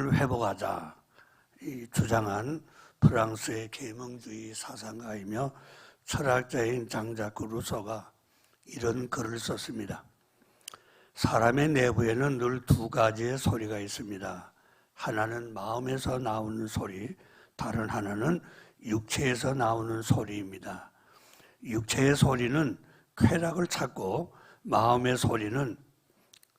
사랑을 회복하자 이 주장한 프랑스의 계몽주의 사상가이며 철학자인 장자크 루소가 이런 글을 썼습니다. 사람의 내부에는 늘 두 가지의 소리가 있습니다. 하나는 마음에서 나오는 소리, 다른 하나는 육체에서 나오는 소리입니다. 육체의 소리는 쾌락을 찾고 마음의 소리는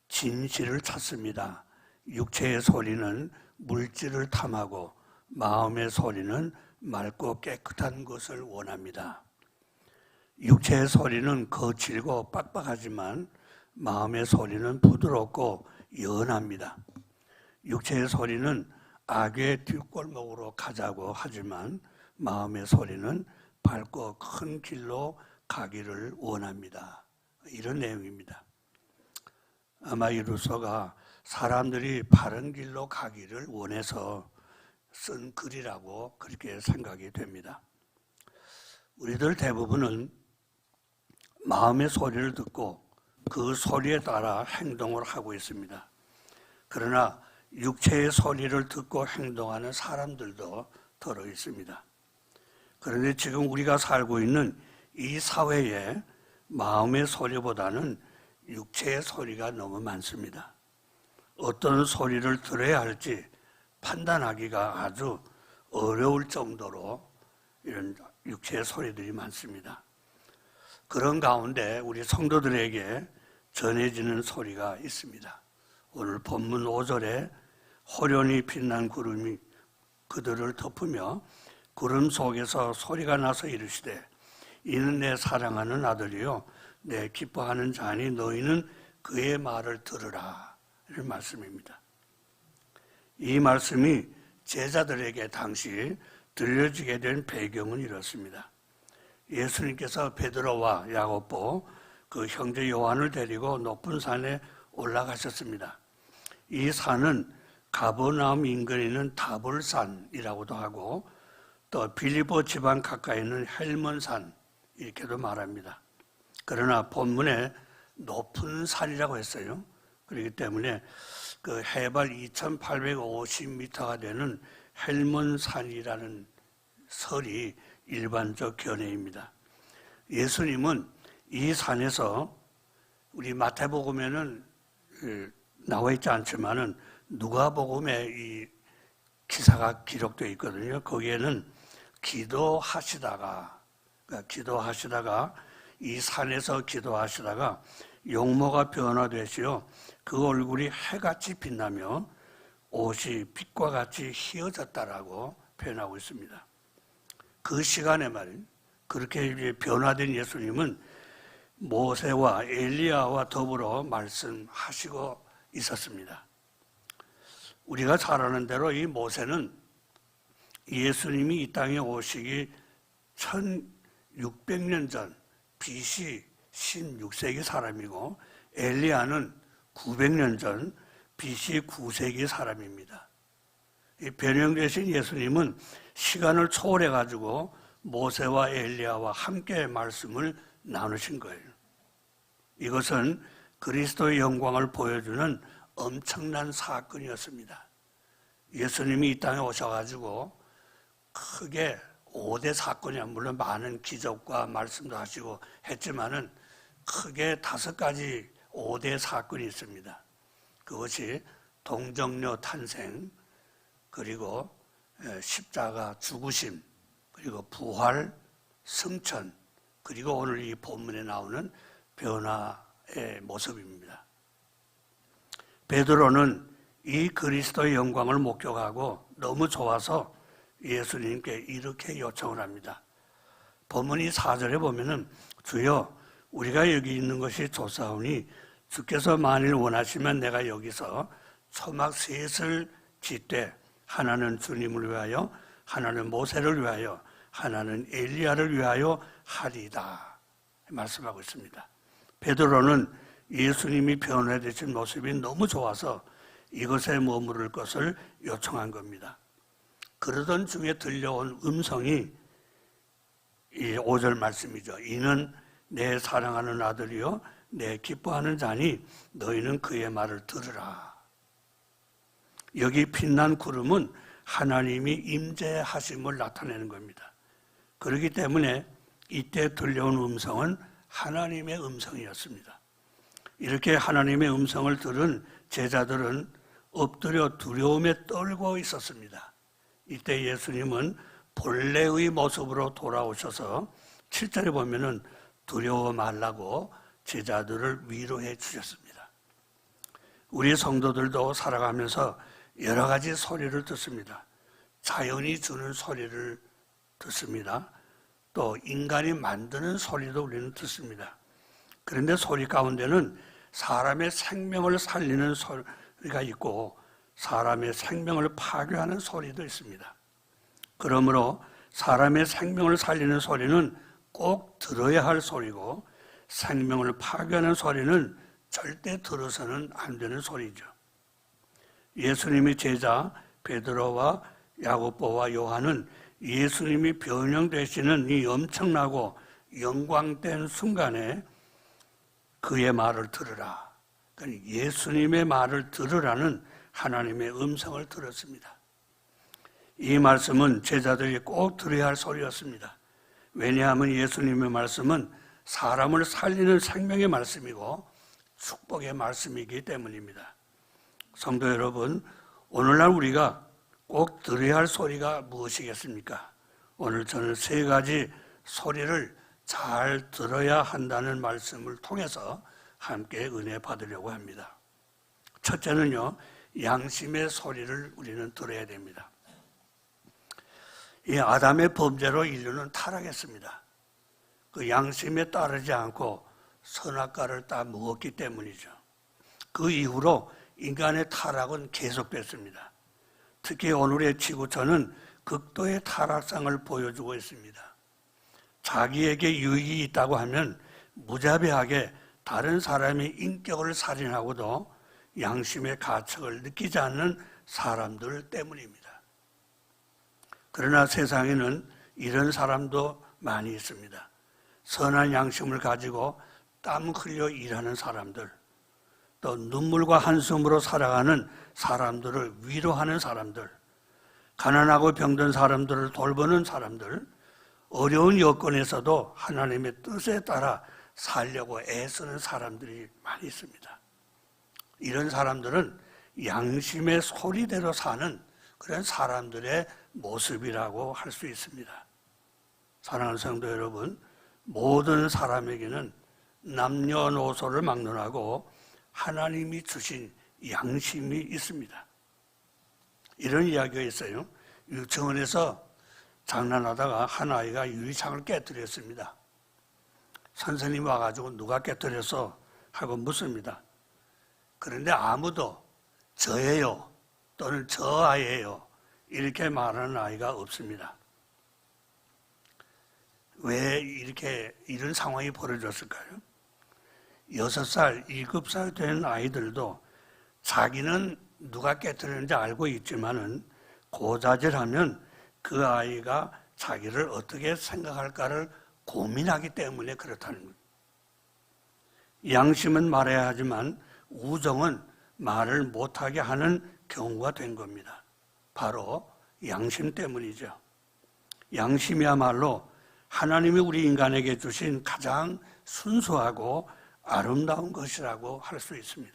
진실을 찾습니다. 육체의 소리는 물질을 탐하고 마음의 소리는 맑고 깨끗한 것을 원합니다. 육체의 소리는 거칠고 빡빡하지만 마음의 소리는 부드럽고 연합니다. 육체의 소리는 악의 뒷골목으로 가자고 하지만 마음의 소리는 밝고 큰 길로 가기를 원합니다. 이런 내용입니다. 아마 이 루소가 사람들이 바른 길로 가기를 원해서 쓴 글이라고 그렇게 생각이 됩니다. 우리들 대부분은 마음의 소리를 듣고 그 소리에 따라 행동을 하고 있습니다. 그러나 육체의 소리를 듣고 행동하는 사람들도 더러 있습니다. 그런데 지금 우리가 살고 있는 이 사회에 마음의 소리보다는 육체의 소리가 너무 많습니다. 어떤 소리를 들어야 할지 판단하기가 아주 어려울 정도로 이런 육체의 소리들이 많습니다. 그런 가운데 우리 성도들에게 전해지는 소리가 있습니다. 오늘 본문 5절에 호련히 빛난 구름이 그들을 덮으며 구름 속에서 소리가 나서 이르시되 이는 내 사랑하는 아들이요 내 기뻐하는 자니 너희는 그의 말을 들으라 이런 말씀입니다. 이 말씀이 제자들에게 당시 들려지게 된 배경은 이렇습니다. 예수님께서 베드로와 야고보 그 형제 요한을 데리고 높은 산에 올라가셨습니다. 이 산은 가버나움 인근에 있는 다볼산이라고도 하고 또 빌립보 지방 가까이 있는 헬몬산 이렇게도 말합니다. 그러나 본문에 높은 산이라고 했어요. 그렇기 때문에 그 해발 2850m가 되는 헬몬산이라는 설이 일반적 견해입니다. 예수님은 이 산에서 우리 마태복음에는 나와 있지 않지만은 누가복음에 이 기사가 기록되어 있거든요. 거기에는 기도하시다가 이 산에서 기도하시다가 용모가 변화되시어 그 얼굴이 해같이 빛나며 옷이 빛과 같이 희어졌다라고 표현하고 있습니다. 그 시간에 말이에요. 그렇게 변화된 예수님은 모세와 엘리야와 더불어 말씀하시고 있었습니다. 우리가 잘 아는 대로 이 모세는 예수님이 이 땅에 오시기 1600년 전 BC 16세기 사람이고 엘리야는 900년 전 BC 9세기 사람입니다. 이 변형되신 예수님은 시간을 초월해 가지고 모세와 엘리야와 함께 말씀을 나누신 거예요. 이것은 그리스도의 영광을 보여주는 엄청난 사건이었습니다. 예수님이 이 땅에 오셔가지고 크게 5대 사건이야. 물론 많은 기적과 말씀도 하시고 했지만은 크게 5가지 5대 사건이 있습니다. 그것이 동정녀 탄생, 그리고 십자가 죽으심, 그리고 부활, 승천, 그리고 오늘 이 본문에 나오는 변화의 모습입니다. 베드로는 이 그리스도의 영광을 목격하고 너무 좋아서 예수님께 이렇게 요청을 합니다. 본문이 4절에 보면은 주여 우리가 여기 있는 것이 좋사오니 주께서 만일 원하시면 내가 여기서 초막 셋을 짓되 하나는 주님을 위하여 하나는 모세를 위하여 하나는 엘리야를 위하여 하리다 말씀하고 있습니다. 베드로는 예수님이 변화되신 모습이 너무 좋아서 이것에 머무를 것을 요청한 겁니다. 그러던 중에 들려온 음성이 이 5절 말씀이죠. 이는 내 사랑하는 아들이요 내 기뻐하는 자니 너희는 그의 말을 들으라. 여기 빛난 구름은 하나님이 임재하심을 나타내는 겁니다. 그렇기 때문에 이때 들려온 음성은 하나님의 음성이었습니다. 이렇게 하나님의 음성을 들은 제자들은 엎드려 두려움에 떨고 있었습니다. 이때 예수님은 본래의 모습으로 돌아오셔서 7절에 보면은 두려워 말라고 제자들을 위로해 주셨습니다. 우리 성도들도 살아가면서 여러 가지 소리를 듣습니다. 자연이 주는 소리를 듣습니다. 또 인간이 만드는 소리도 우리는 듣습니다. 그런데 소리 가운데는 사람의 생명을 살리는 소리가 있고 사람의 생명을 파괴하는 소리도 있습니다. 그러므로 사람의 생명을 살리는 소리는 꼭 들어야 할 소리고 생명을 파괴하는 소리는 절대 들어서는 안 되는 소리죠. 예수님의 제자 베드로와 야고보와 요한은 예수님이 변형되시는 이 엄청나고 영광된 순간에 그의 말을 들으라. 그러니까 예수님의 말을 들으라는 하나님의 음성을 들었습니다. 이 말씀은 제자들이 꼭 들어야 할 소리였습니다. 왜냐하면 예수님의 말씀은 사람을 살리는 생명의 말씀이고 축복의 말씀이기 때문입니다. 성도 여러분, 오늘날 우리가 꼭 들어야 할 소리가 무엇이겠습니까? 오늘 저는 세 가지 소리를 잘 들어야 한다는 말씀을 통해서 함께 은혜 받으려고 합니다. 첫째는요, 양심의 소리를 우리는 들어야 됩니다. 이 아담의 범죄로 인류는 타락했습니다. 그 양심에 따르지 않고 선악과를 따 먹었기 때문이죠. 그 이후로 인간의 타락은 계속됐습니다. 특히 오늘의 지구촌은 극도의 타락상을 보여주고 있습니다. 자기에게 유익이 있다고 하면 무자비하게 다른 사람의 인격을 살인하고도 양심의 가책을 느끼지 않는 사람들 때문입니다. 그러나 세상에는 이런 사람도 많이 있습니다. 선한 양심을 가지고 땀 흘려 일하는 사람들, 또 눈물과 한숨으로 살아가는 사람들을 위로하는 사람들, 가난하고 병든 사람들을 돌보는 사람들, 어려운 여건에서도 하나님의 뜻에 따라 살려고 애쓰는 사람들이 많이 있습니다. 이런 사람들은 양심의 소리대로 사는 그런 사람들의 모습이라고 할 수 있습니다. 사랑하는 성도 여러분, 모든 사람에게는 남녀노소를 막론하고 하나님이 주신 양심이 있습니다. 이런 이야기가 있어요. 유치원에서 장난하다가 한 아이가 유리창을 깨뜨렸습니다. 선생님이 와가지고 누가 깨뜨렸어? 하고 묻습니다. 그런데 아무도 저예요 또는 저 아이예요 이렇게 말하는 아이가 없습니다. 왜 이런 상황이 벌어졌을까요? 6살, 7살 된 아이들도 자기는 누가 깨뜨리는지 알고 있지만은 고자질하면 그 아이가 자기를 어떻게 생각할까를 고민하기 때문에 그렇다는 거예요. 양심은 말해야 하지만 우정은 말을 못하게 하는 경우가 된 겁니다. 바로 양심 때문이죠. 양심이야말로 하나님이 우리 인간에게 주신 가장 순수하고 아름다운 것이라고 할 수 있습니다.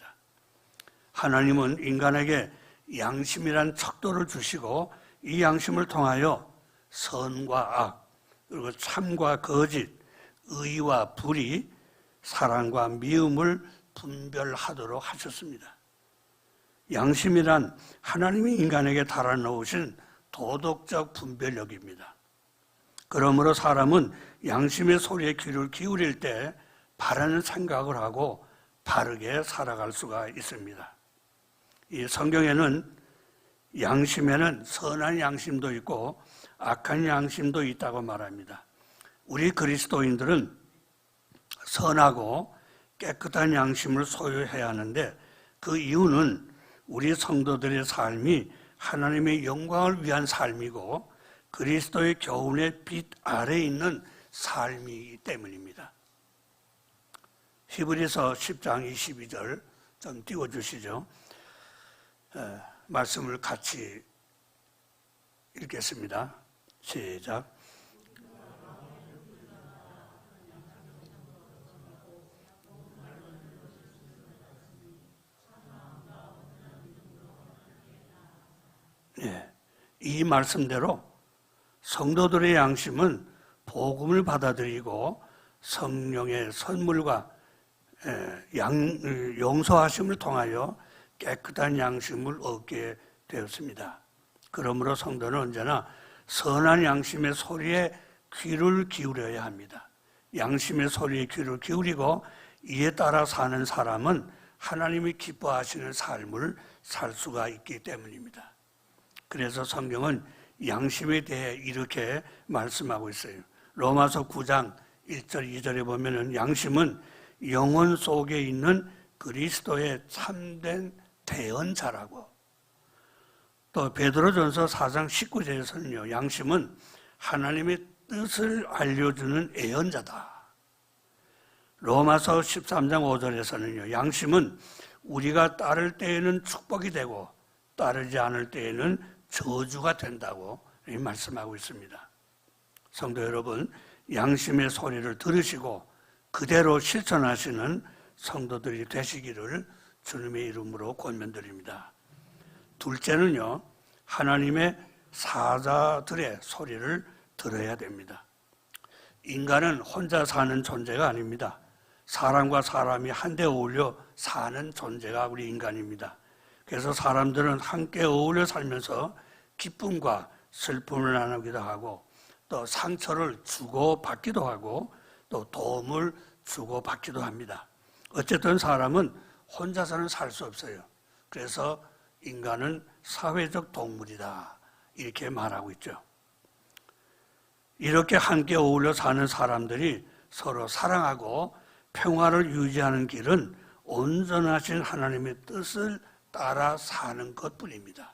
하나님은 인간에게 양심이란 척도를 주시고 이 양심을 통하여 선과 악, 그리고 참과 거짓, 의와 불의, 사랑과 미움을 분별하도록 하셨습니다. 양심이란 하나님이 인간에게 달아놓으신 도덕적 분별력입니다. 그러므로 사람은 양심의 소리에 귀를 기울일 때 바라는 생각을 하고 바르게 살아갈 수가 있습니다. 이 성경에는 양심에는 선한 양심도 있고 악한 양심도 있다고 말합니다. 우리 그리스도인들은 선하고 깨끗한 양심을 소유해야 하는데 그 이유는 우리 성도들의 삶이 하나님의 영광을 위한 삶이고 그리스도의 교훈의 빛 아래에 있는 삶이기 때문입니다. 히브리서 10장 22절 좀 띄워주시죠. 말씀을 같이 읽겠습니다. 시작. 예, 이 말씀대로 성도들의 양심은 복음을 받아들이고 성령의 선물과 용서하심을 통하여 깨끗한 양심을 얻게 되었습니다. 그러므로 성도는 언제나 선한 양심의 소리에 귀를 기울여야 합니다. 양심의 소리에 귀를 기울이고 이에 따라 사는 사람은 하나님이 기뻐하시는 삶을 살 수가 있기 때문입니다. 그래서 성경은 양심에 대해 이렇게 말씀하고 있어요. 로마서 9장 1절 2절에 보면은 양심은 영혼 속에 있는 그리스도의 참된 대언자라고, 또 베드로전서 4장 19절에서는요, 양심은 하나님의 뜻을 알려주는 애언자다. 로마서 13장 5절에서는요, 양심은 우리가 따를 때에는 축복이 되고 따르지 않을 때에는 저주가 된다고 말씀하고 있습니다. 성도 여러분, 양심의 소리를 들으시고 그대로 실천하시는 성도들이 되시기를 주님의 이름으로 권면드립니다. 둘째는요, 하나님의 사자들의 소리를 들어야 됩니다. 인간은 혼자 사는 존재가 아닙니다. 사람과 사람이 한데 어울려 사는 존재가 우리 인간입니다. 그래서 사람들은 함께 어울려 살면서 기쁨과 슬픔을 나누기도 하고, 또 상처를 주고받기도 하고, 또 도움을 주고받기도 합니다. 어쨌든 사람은 혼자서는 살 수 없어요. 그래서 인간은 사회적 동물이다, 이렇게 말하고 있죠. 이렇게 함께 어울려 사는 사람들이 서로 사랑하고 평화를 유지하는 길은 온전하신 하나님의 뜻을 따라 사는 것뿐입니다.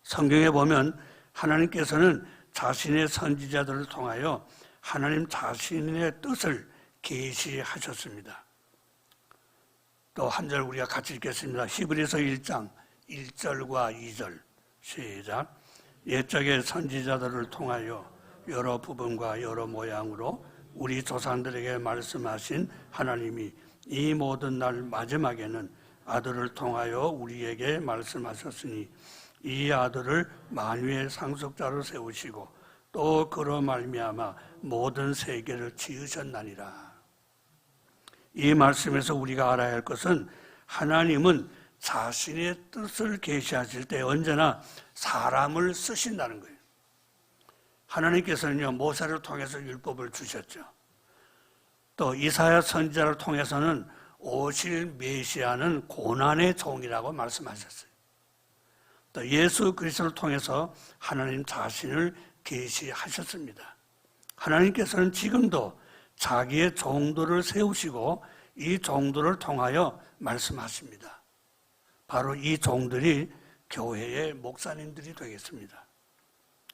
성경에 보면 하나님께서는 자신의 선지자들을 통하여 하나님 자신의 뜻을 계시하셨습니다. 또 한 절 우리가 같이 읽겠습니다. 히브리서 1장 1절과 2절 시작. 옛적의 선지자들을 통하여 여러 부분과 여러 모양으로 우리 조상들에게 말씀하신 하나님이 이 모든 날 마지막에는 아들을 통하여 우리에게 말씀하셨으니 이 아들을 만유의 상속자로 세우시고 또 그로 말미암아 모든 세계를 지으셨나니라. 이 말씀에서 우리가 알아야 할 것은 하나님은 자신의 뜻을 계시하실 때 언제나 사람을 쓰신다는 거예요. 하나님께서는요, 모세를 통해서 율법을 주셨죠. 또 이사야 선지자를 통해서는 오실 메시아는 고난의 종이라고 말씀하셨어요. 또 예수 그리스도를 통해서 하나님 자신을 계시하셨습니다. 하나님께서는 지금도 자기의 종들을 세우시고 이 종들을 통하여 말씀하십니다. 바로 이 종들이 교회의 목사님들이 되겠습니다.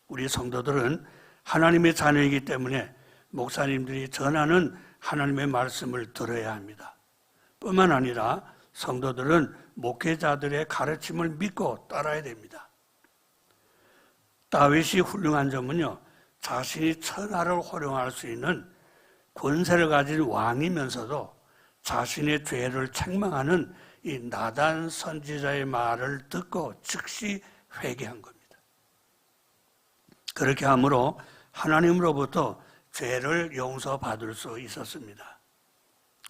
우리 성도들은 하나님의 자녀이기 때문에 목사님들이 전하는 하나님의 말씀을 들어야 합니다. 뿐만 아니라 성도들은 목회자들의 가르침을 믿고 따라야 됩니다. 다윗이 훌륭한 점은요, 자신이 천하를 호령할 수 있는 권세를 가진 왕이면서도 자신의 죄를 책망하는 이 나단 선지자의 말을 듣고 즉시 회개한 겁니다. 그렇게 함으로 하나님으로부터 죄를 용서받을 수 있었습니다.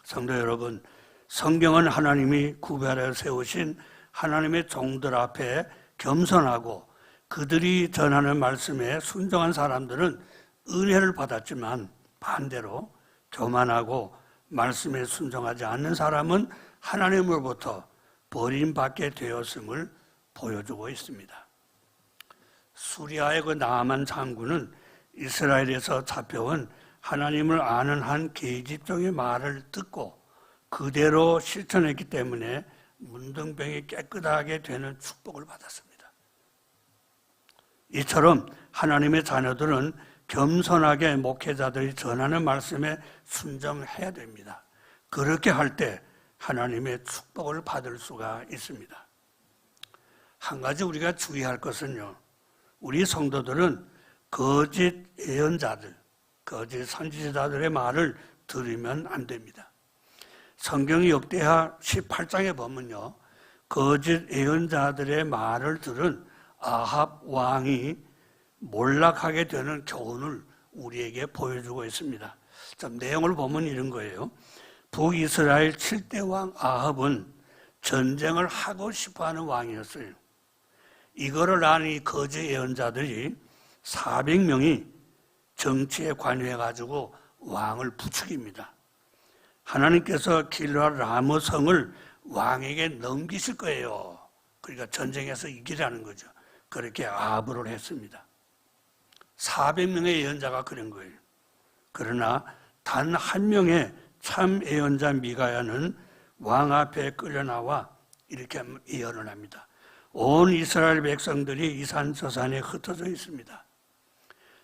성도 여러분, 성경은 하나님이 구별하여 세우신 하나님의 종들 앞에 겸손하고 그들이 전하는 말씀에 순종한 사람들은 은혜를 받았지만 반대로 교만하고 말씀에 순종하지 않는 사람은 하나님으로부터 버림받게 되었음을 보여주고 있습니다. 수리아의 그 나아만 장군은 이스라엘에서 잡혀온 하나님을 아는 한 계집종의 말을 듣고 그대로 실천했기 때문에 문둥병이 깨끗하게 되는 축복을 받았습니다. 이처럼 하나님의 자녀들은 겸손하게 목회자들이 전하는 말씀에 순종해야 됩니다. 그렇게 할 때 하나님의 축복을 받을 수가 있습니다. 한 가지 우리가 주의할 것은요, 우리 성도들은 거짓 예언자들, 거짓 선지자들의 말을 들으면 안 됩니다. 성경 역대하 18장에 보면요, 거짓 예언자들의 말을 들은 아합 왕이 몰락하게 되는 교훈을 우리에게 보여주고 있습니다. 좀 내용을 보면 이런 거예요. 북이스라엘 7대 왕 아합은 전쟁을 하고 싶어하는 왕이었어요. 이거를 아는 이 거짓 예언자들이 400명이 정치에 관여해가지고 왕을 부추깁니다. 하나님께서 길르앗 라모 성을 왕에게 넘기실 거예요. 그러니까 전쟁에서 이기라는 거죠. 그렇게 아합을 했습니다. 400명의 예언자가 그런 거예요. 그러나 단 한 명의 참 예언자 미가야는 왕 앞에 끌려나와 이렇게 예언을 합니다. 온 이스라엘 백성들이 이 산 저 산에 흩어져 있습니다.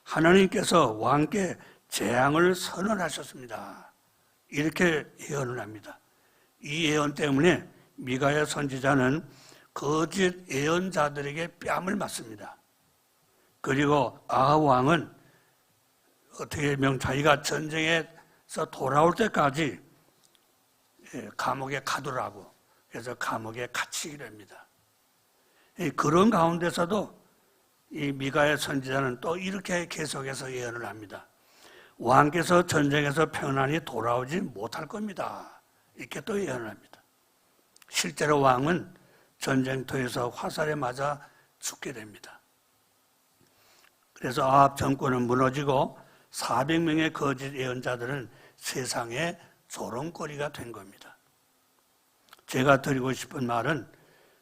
하나님께서 왕께 재앙을 선언하셨습니다. 이렇게 예언을 합니다. 이 예언 때문에 미가야 선지자는 거짓 예언자들에게 뺨을 맞습니다. 그리고 아합 왕은 어떻게 보면 자기가 전쟁에서 돌아올 때까지 감옥에 가두라고 그래서 감옥에 갇히기로 합니다. 그런 가운데서도 이 미가야 선지자는 또 이렇게 계속해서 예언을 합니다. 왕께서 전쟁에서 평안히 돌아오지 못할 겁니다. 이렇게 또 예언을 합니다. 실제로 왕은 전쟁터에서 화살에 맞아 죽게 됩니다. 그래서 아합 정권은 무너지고 400명의 거짓 예언자들은 세상의 조롱거리가 된 겁니다. 제가 드리고 싶은 말은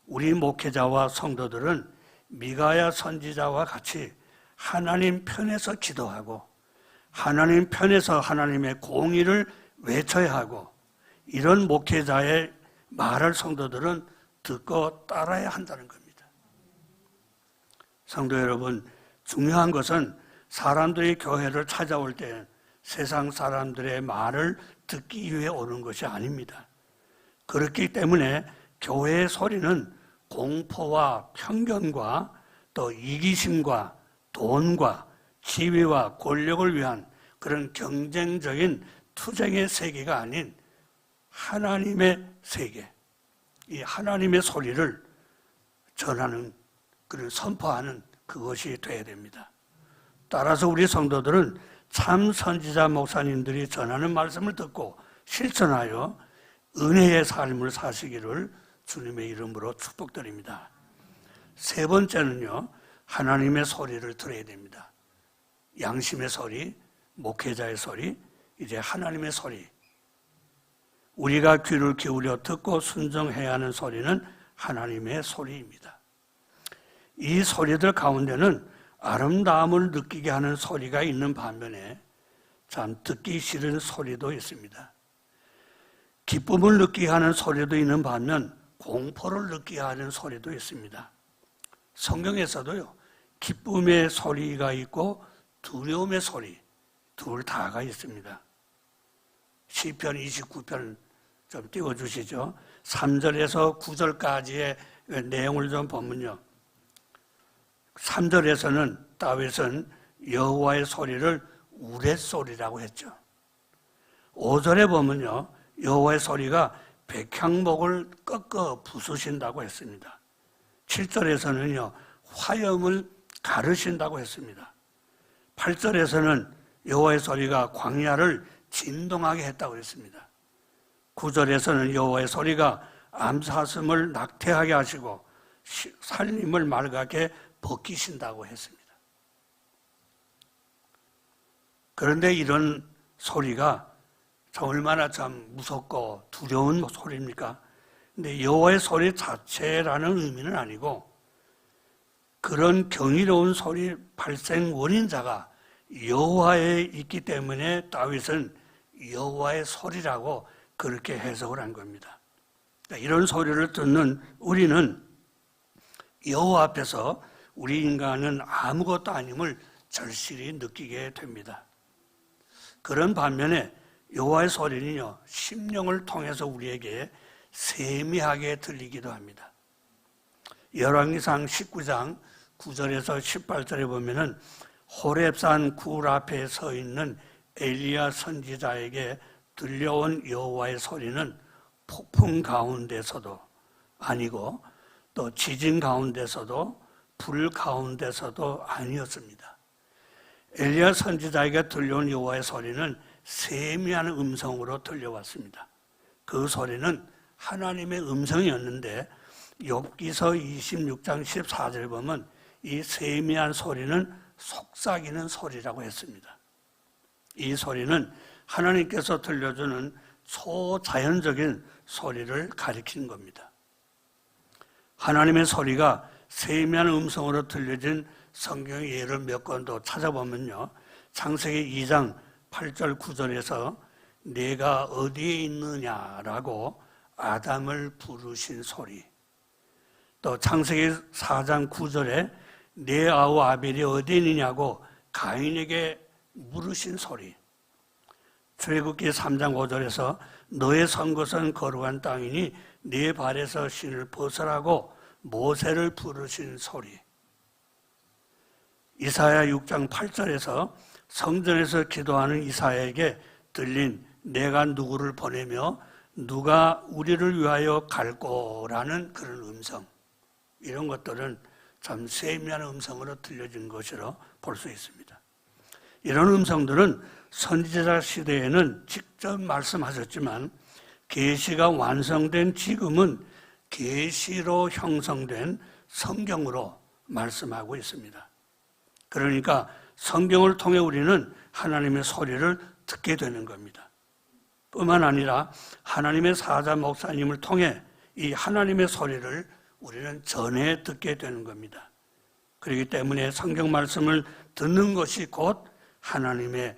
우리 목회자와 성도들은 미가야 선지자와 같이 하나님 편에서 기도하고 하나님 편에서 하나님의 공의를 외쳐야 하고 이런 목회자의 말을 성도들은 듣고 따라야 한다는 겁니다. 성도 여러분, 중요한 것은 사람들이 교회를 찾아올 때 세상 사람들의 말을 듣기 위해 오는 것이 아닙니다. 그렇기 때문에 교회의 소리는 공포와 편견과 또 이기심과 돈과 지위와 권력을 위한 그런 경쟁적인 투쟁의 세계가 아닌 하나님의 세계, 이 하나님의 소리를 전하는, 그런 선포하는 그것이 되어야 됩니다. 따라서 우리 성도들은 참 선지자 목사님들이 전하는 말씀을 듣고 실천하여 은혜의 삶을 사시기를 주님의 이름으로 축복드립니다. 세 번째는요, 하나님의 소리를 들어야 됩니다. 양심의 소리, 목회자의 소리, 이제 하나님의 소리. 우리가 귀를 기울여 듣고 순종해야 하는 소리는 하나님의 소리입니다. 이 소리들 가운데는 아름다움을 느끼게 하는 소리가 있는 반면에 참 듣기 싫은 소리도 있습니다. 기쁨을 느끼게 하는 소리도 있는 반면 공포를 느끼게 하는 소리도 있습니다. 성경에서도요, 기쁨의 소리가 있고 두려움의 소리, 둘 다가 있습니다. 시편 29편 좀 띄워주시죠. 3절에서 9절까지의 내용을 좀 보면요, 3절에서는 다윗은 여호와의 소리를 우레소리라고 했죠. 5절에 보면요, 여호와의 소리가 백향목을 꺾어 부수신다고 했습니다. 7절에서는요, 화염을 가르신다고 했습니다. 8절에서는 여호와의 소리가 광야를 진동하게 했다고 했습니다. 9절에서는 여호와의 소리가 암사슴을 낙태하게 하시고 살림을 맑게 벗기신다고 했습니다. 그런데 이런 소리가 얼마나 참 무섭고 두려운 소리입니까? 근데 여호와의 소리 자체라는 의미는 아니고 그런 경이로운 소리 발생 원인자가 여호와에 있기 때문에 다윗은 여호와의 소리라고 그렇게 해석을 한 겁니다. 그러니까 이런 소리를 듣는 우리는 여호와 앞에서 우리 인간은 아무것도 아님을 절실히 느끼게 됩니다. 그런 반면에 여호와의 소리는요, 심령을 통해서 우리에게 세미하게 들리기도 합니다. 열왕기상 19장 9절에서 18절에 보면은 호렙산 굴 앞에 서 있는 엘리야 선지자에게 들려온 여호와의 소리는 폭풍 가운데서도 아니고 또 지진 가운데서도 불 가운데서도 아니었습니다. 엘리야 선지자에게 들려온 여호와의 소리는 세미한 음성으로 들려왔습니다. 그 소리는 하나님의 음성이었는데 욥기서 26장 14절에 보면 이 세미한 소리는 속삭이는 소리라고 했습니다. 이 소리는 하나님께서 들려주는 초자연적인 소리를 가리키는 겁니다. 하나님의 소리가 세미한 음성으로 들려진 성경의 예를 몇 권도 찾아보면요, 창세기 2장 8절 9절에서 내가 어디에 있느냐라고 아담을 부르신 소리, 또 창세기 4장 9절에 내 아우 아벨이 어디에 있느냐고 가인에게 물으신 소리, 출애굽기 3장 5절에서 너의 선 것은 거룩한 땅이니 네 발에서 신을 벗으라고 모세를 부르신 소리, 이사야 6장 8절에서 성전에서 기도하는 이사야에게 들린 내가 누구를 보내며 누가 우리를 위하여 갈꼬라는 그런 음성, 이런 것들은 참 세미한 음성으로 들려진 것으로 볼 수 있습니다. 이런 음성들은 선지자 시대에는 직접 말씀하셨지만 계시가 완성된 지금은 계시로 형성된 성경으로 말씀하고 있습니다. 그러니까 성경을 통해 우리는 하나님의 소리를 듣게 되는 겁니다. 뿐만 아니라 하나님의 사자 목사님을 통해 이 하나님의 소리를 우리는 전해 듣게 되는 겁니다. 그렇기 때문에 성경 말씀을 듣는 것이 곧 하나님의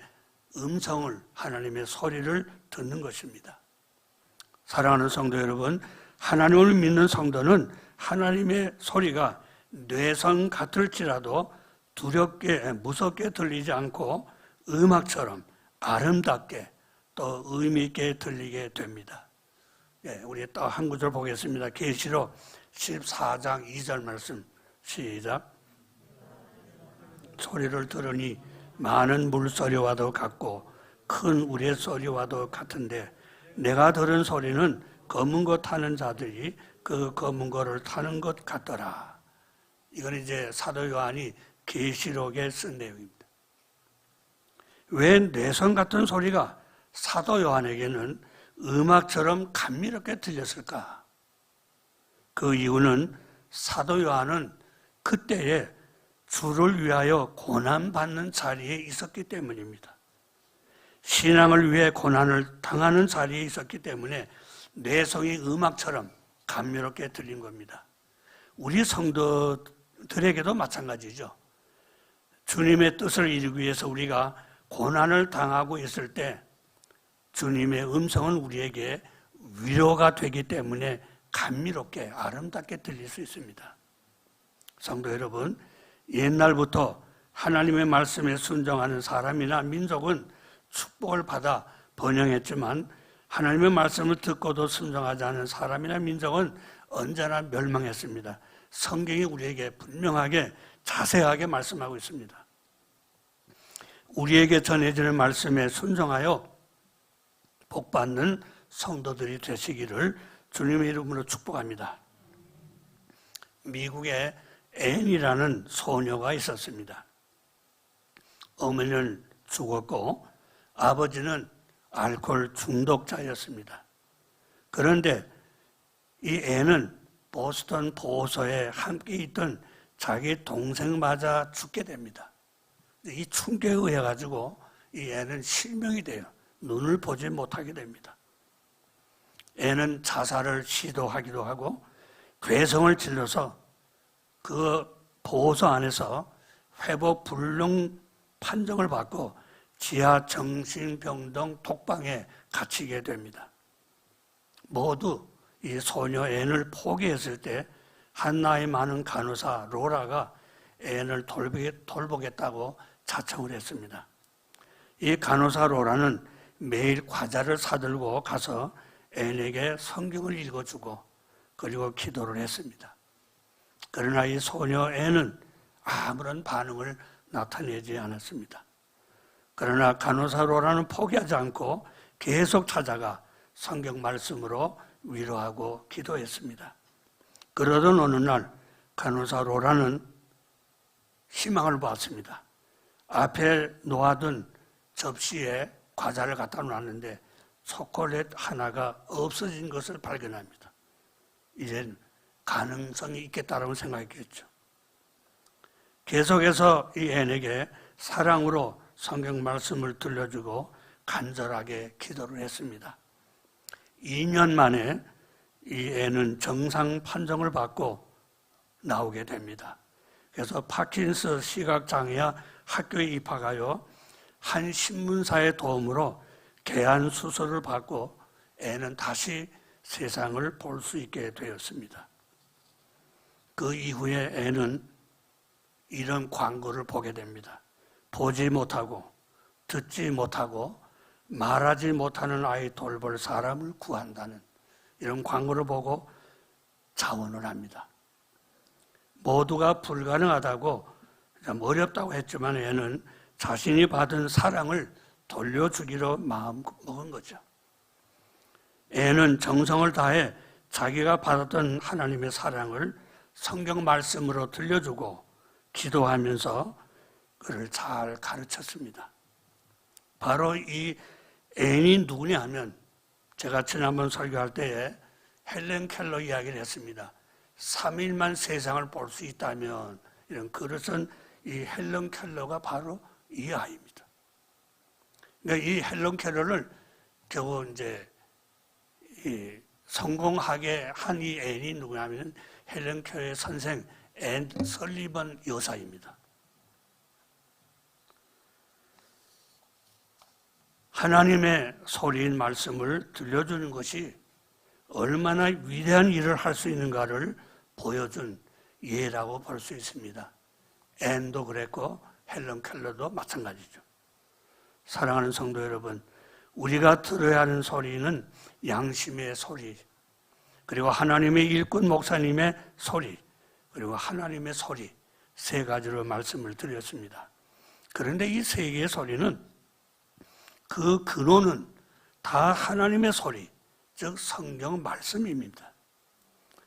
음성을, 하나님의 소리를 듣는 것입니다. 사랑하는 성도 여러분, 하나님을 믿는 성도는 하나님의 소리가 뇌성 같을지라도 두렵게 무섭게 들리지 않고 음악처럼 아름답게 또 의미 있게 들리게 됩니다. 우리 또 한 구절 보겠습니다. 계시록 14장 2절 말씀 시작. 소리를 들으니 많은 물소리와도 같고 큰 우레 소리와도 같은데 내가 들은 소리는 검은 것 타는 자들이 그 검은 것을 타는 것 같더라. 이건 이제 사도 요한이 계시록에 쓴 내용입니다. 왜 뇌성 같은 소리가 사도 요한에게는 음악처럼 감미롭게 들렸을까? 그 이유는 사도 요한은 그때에 주를 위하여 고난받는 자리에 있었기 때문입니다. 신앙을 위해 고난을 당하는 자리에 있었기 때문에 뇌성이 음악처럼 감미롭게 들린 겁니다. 우리 성도들에게도 마찬가지죠. 주님의 뜻을 이루기 위해서 우리가 고난을 당하고 있을 때 주님의 음성은 우리에게 위로가 되기 때문에 감미롭게 아름답게 들릴 수 있습니다. 성도 여러분, 옛날부터 하나님의 말씀에 순종하는 사람이나 민족은 축복을 받아 번영했지만 하나님의 말씀을 듣고도 순종하지 않은 사람이나 민족은 언제나 멸망했습니다. 성경이 우리에게 분명하게 자세하게 말씀하고 있습니다. 우리에게 전해지는 말씀에 순종하여 복받는 성도들이 되시기를 주님의 이름으로 축복합니다. 미국에 앤이라는 소녀가 있었습니다. 어머니는 죽었고 아버지는 알코올 중독자였습니다. 그런데 이 앤은 보스턴 보호소에 함께 있던 자기 동생 맞아 죽게 됩니다. 이 충격에 의해 가지고 이 앤은 실명이 돼요. 눈을 보지 못하게 됩니다. 앤은 자살을 시도하기도 하고 괴성을 질러서 그 보호소 안에서 회복 불능 판정을 받고 지하 정신병동 독방에 갇히게 됩니다. 모두 이 소녀 앤을 포기했을 때 한 나이 많은 간호사 로라가 앤을 돌보겠다고 자청을 했습니다. 이 간호사 로라는 매일 과자를 사들고 가서 앤에게 성경을 읽어주고 그리고 기도를 했습니다. 그러나 이 소녀 애는 아무런 반응을 나타내지 않았습니다. 그러나 간호사로라는 포기하지 않고 계속 찾아가 성경 말씀으로 위로하고 기도했습니다. 그러던 어느 날 간호사로라는 희망을 봤습니다. 앞에 놓아둔 접시에 과자를 갖다 놨는데 초콜릿 하나가 없어진 것을 발견합니다. 이젠 가능성이 있겠다라고 생각했겠죠. 계속해서 이 앤에게 사랑으로 성경 말씀을 들려주고 간절하게 기도를 했습니다. 2년 만에 이 앤은 정상 판정을 받고 나오게 됩니다. 그래서 파킨스 시각장애와 학교에 입학하여 한 신문사의 도움으로 개안 수술을 받고 앤은 다시 세상을 볼 수 있게 되었습니다. 그 이후에 앤은 이런 광고를 보게 됩니다. 보지 못하고 듣지 못하고 말하지 못하는 아이 돌볼 사람을 구한다는 이런 광고를 보고 자원을 합니다. 모두가 불가능하다고 좀 어렵다고 했지만 애는 자신이 받은 사랑을 돌려주기로 마음먹은 거죠. 애는 정성을 다해 자기가 받았던 하나님의 사랑을 성경 말씀으로 들려주고 기도하면서 그를 잘 가르쳤습니다. 바로 이 앤이 누구냐 하면 제가 지난번 설교할 때에 헬렌 켈러 이야기를 했습니다. 3일만 세상을 볼 수 있다면 이런 그릇은 이 헬렌 켈러가 바로 이 아이입니다. 그러니까 이 헬렌 켈러를 겨우 이제 성공하게 한 이 앤이 누구냐면 헬렌 켈러의 선생 앤 설리번 여사입니다. 하나님의 소리인 말씀을 들려주는 것이 얼마나 위대한 일을 할 수 있는가를 보여준 예라고 볼 수 있습니다. 앤도 그랬고 헬렌 켈러도 마찬가지죠. 사랑하는 성도 여러분, 우리가 들어야 하는 소리는 양심의 소리, 그리고 하나님의 일꾼 목사님의 소리, 그리고 하나님의 소리, 세 가지로 말씀을 드렸습니다. 그런데 이 세 개의 소리는 그 근원은 다 하나님의 소리, 즉 성경 말씀입니다.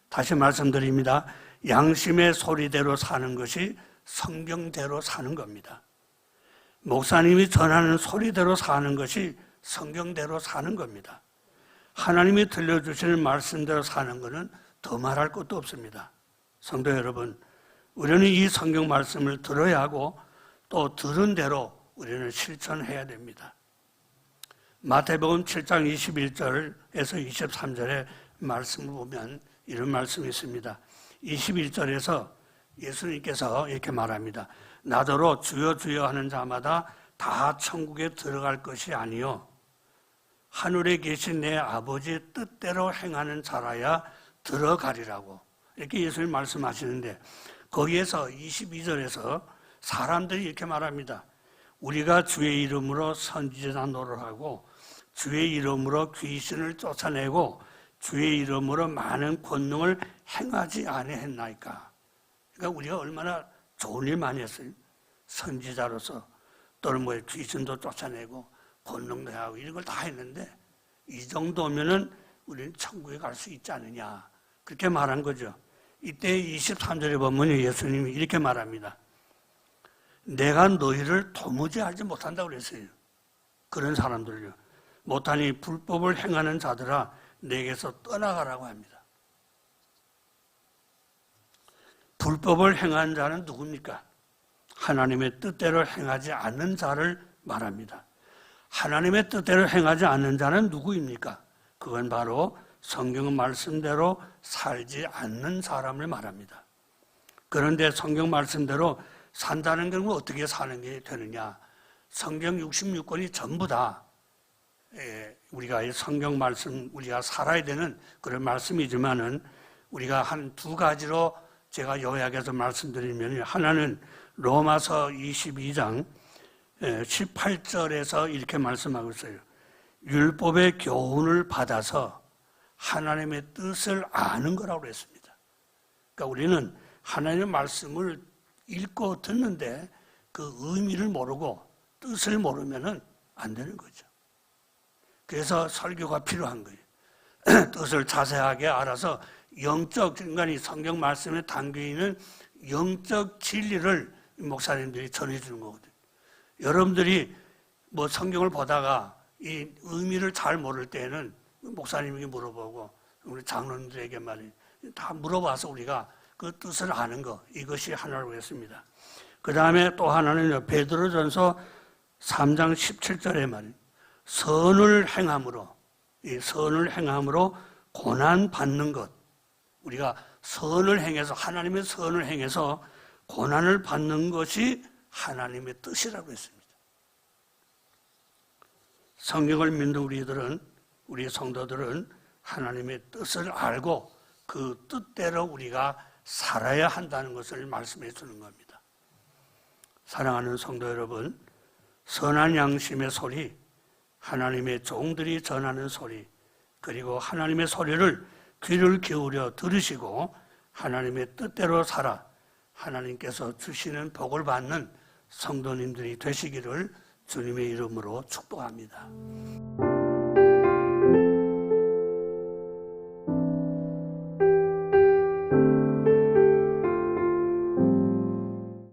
다시 말씀드립니다. 양심의 소리대로 사는 것이 성경대로 사는 겁니다. 목사님이 전하는 소리대로 사는 것이 성경대로 사는 겁니다. 하나님이 들려주시는 말씀대로 사는 것은 더 말할 것도 없습니다. 성도 여러분, 우리는 이 성경 말씀을 들어야 하고 또 들은 대로 우리는 실천해야 됩니다. 마태복음 7장 21절에서 23절의 말씀을 보면 이런 말씀이 있습니다. 21절에서 예수님께서 이렇게 말합니다. 나더러 주여 주여 하는 자마다 다 천국에 들어갈 것이 아니요 하늘에 계신 내 아버지의 뜻대로 행하는 자라야 들어가리라고 이렇게 예수님 말씀하시는데 거기에서 22절에서 사람들이 이렇게 말합니다. 우리가 주의 이름으로 선지자 노릇하고 주의 이름으로 귀신을 쫓아내고 주의 이름으로 많은 권능을 행하지 아니했나이까. 그러니까 우리가 얼마나 좋은 일 많이 했어요. 선지자로서 또는 뭐 귀신도 쫓아내고 권능도 하고 이런 걸 다 했는데 이 정도면은 우리는 천국에 갈 수 있지 않느냐 그렇게 말한 거죠. 이때 23절에 보면 예수님이 이렇게 말합니다. 내가 너희를 도무지 알지 못한다고 그랬어요. 그런 사람들요. 못하니 불법을 행하는 자들아 내게서 떠나가라고 합니다. 불법을 행하는 자는 누굽니까? 하나님의 뜻대로 행하지 않는 자를 말합니다. 하나님의 뜻대로 행하지 않는 자는 누구입니까? 그건 바로 성경 말씀대로 살지 않는 사람을 말합니다. 그런데 성경 말씀대로 산다는 건 어떻게 사는 게 되느냐? 성경 66권이 전부 다 우리가 성경 말씀 우리가 살아야 되는 그런 말씀이지만은 우리가 한 두 가지로 제가 요약해서 말씀드리면 하나는 로마서 22장 18절에서 이렇게 말씀하고 있어요. 율법의 교훈을 받아서 하나님의 뜻을 아는 거라고 그랬습니다. 그러니까 우리는 하나님의 말씀을 읽고 듣는데 그 의미를 모르고 뜻을 모르면 안 되는 거죠. 그래서 설교가 필요한 거예요. 뜻을 자세하게 알아서 영적, 인간이 성경 말씀에 담겨있는 영적 진리를 목사님들이 전해주는 거거든요. 여러분들이 뭐 성경을 보다가 이 의미를 잘 모를 때는 목사님에게 물어보고 우리 장로님들에게 말이에요. 다 물어봐서 우리가 그 뜻을 아는 거, 이것이 하나라고 했습니다. 그 다음에 또 하나는 베드로전서 3장 17절에 말이에요. 선을 행함으로, 이 선을 행함으로 고난 받는 것. 우리가 선을 행해서, 하나님의 선을 행해서 고난을 받는 것이 하나님의 뜻이라고 했습니다. 성경을 믿는 우리들은, 우리 성도들은 하나님의 뜻을 알고 그 뜻대로 우리가 살아야 한다는 것을 말씀해 주는 겁니다. 사랑하는 성도 여러분, 선한 양심의 소리, 하나님의 종들이 전하는 소리, 그리고 하나님의 소리를 귀를 기울여 들으시고 하나님의 뜻대로 살아 하나님께서 주시는 복을 받는 성도님들이 되시기를 주님의 이름으로 축복합니다.